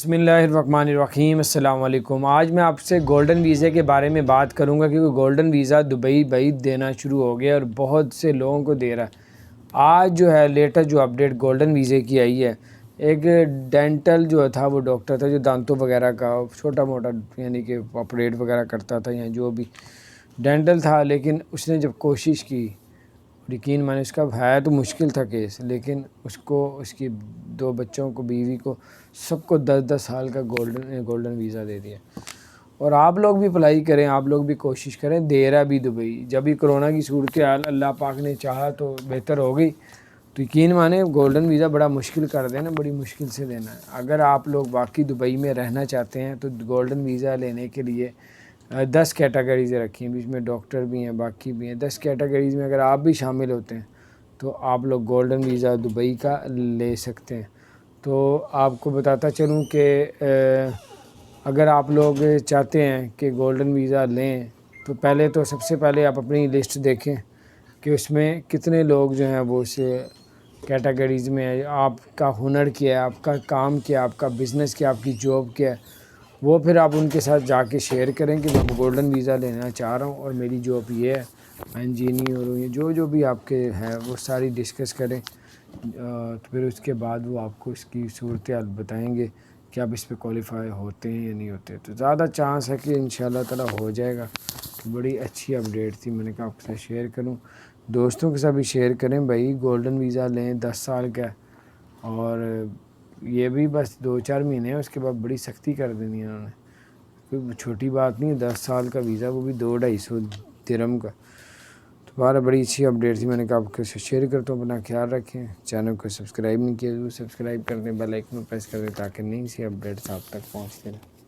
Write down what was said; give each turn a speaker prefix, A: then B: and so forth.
A: بسم اللہ الرحمن الرحیم۔ السلام علیکم۔ آج میں آپ سے گولڈن ویزے کے بارے میں بات کروں گا کیونکہ گولڈن ویزا دبئی بعید دینا شروع ہو گیا اور بہت سے لوگوں کو دے رہا ہے۔ آج جو ہے لیٹسٹ جو اپڈیٹ گولڈن ویزے کی آئی ہے، ایک ڈینٹل جو تھا، وہ ڈاکٹر تھا جو دانتوں وغیرہ کا چھوٹا موٹا یعنی کہ آپریٹ وغیرہ کرتا تھا یا جو بھی ڈینٹل تھا، لیکن اس نے جب کوشش کی، یقین مانے اس کا ہے تو مشکل تھا کیس، لیکن اس کو اس کی 2 بچوں کو، بیوی کو، سب کو 10 سال کا گولڈن ویزا دے دیا۔ اور آپ لوگ بھی اپلائی کریں، آپ لوگ بھی کوشش کریں، دے رہا بھی دبئی۔ جب بھی کرونا کی صورتحال اللہ پاک نے چاہا تو بہتر ہو گئی، تو یقین مانے گولڈن ویزا بڑا مشکل کر دینا، بڑی مشکل سے دینا ہے۔ اگر آپ لوگ واقعی دبئی میں رہنا چاہتے ہیں تو گولڈن ویزا لینے کے لیے 10 کیٹیگریز رکھی ہیں، بیچ میں ڈاکٹر بھی ہیں، باقی بھی ہیں۔ 10 کیٹیگریز میں اگر آپ بھی شامل ہوتے ہیں تو آپ لوگ گولڈن ویزا دبئی کا لے سکتے ہیں۔ تو آپ کو بتاتا چلوں کہ اگر آپ لوگ چاہتے ہیں کہ گولڈن ویزا لیں تو پہلے تو سب سے پہلے آپ اپنی لسٹ دیکھیں کہ اس میں کتنے لوگ جو ہیں وہ اس کیٹیگریز میں ہیں، آپ کا ہنر کیا ہے، آپ کا کام کیا ہے، آپ کا بزنس کیا، آپ کی جاب کیا ہے، وہ پھر آپ ان کے ساتھ جا کے شیئر کریں کہ میں گولڈن ویزا لینا چاہ رہا ہوں اور میری جاب یہ ہے، میں انجینئر ہوں، جو بھی آپ کے ہے وہ ساری ڈسکس کریں۔ تو پھر اس کے بعد وہ آپ کو اس کی صورتحال بتائیں گے کہ آپ اس پہ کوالیفائی ہوتے ہیں یا نہیں ہوتے۔ تو زیادہ چانس ہے کہ انشاءاللہ تعالی ہو جائے گا۔ بڑی اچھی اپڈیٹ تھی، میں نے کہا آپ کے ساتھ شیئر کروں، دوستوں کے ساتھ بھی شیئر کریں۔ بھائی گولڈن ویزا لیں، 10 سال کا، اور یہ بھی بس 2-4 مہینے ہیں، اس کے بعد بڑی سختی کر دینی ہے انہوں نے، کوئی چھوٹی بات نہیں ہے۔ 10 سال کا ویزا، وہ بھی 200-250 درہم کا۔ دوبارہ بڑی اچھی اپڈیٹ تھی، میں نے کہا آپ کے ساتھ شیئر کرتا ہوں۔ اپنا خیال رکھیں، چینل کو سبسکرائب نہیں کیا ضرور سبسکرائب کر دیں، بیل آئکن پریس کر دیں تاکہ نئی سی اپڈیٹس آپ تک پہنچتے رہیں۔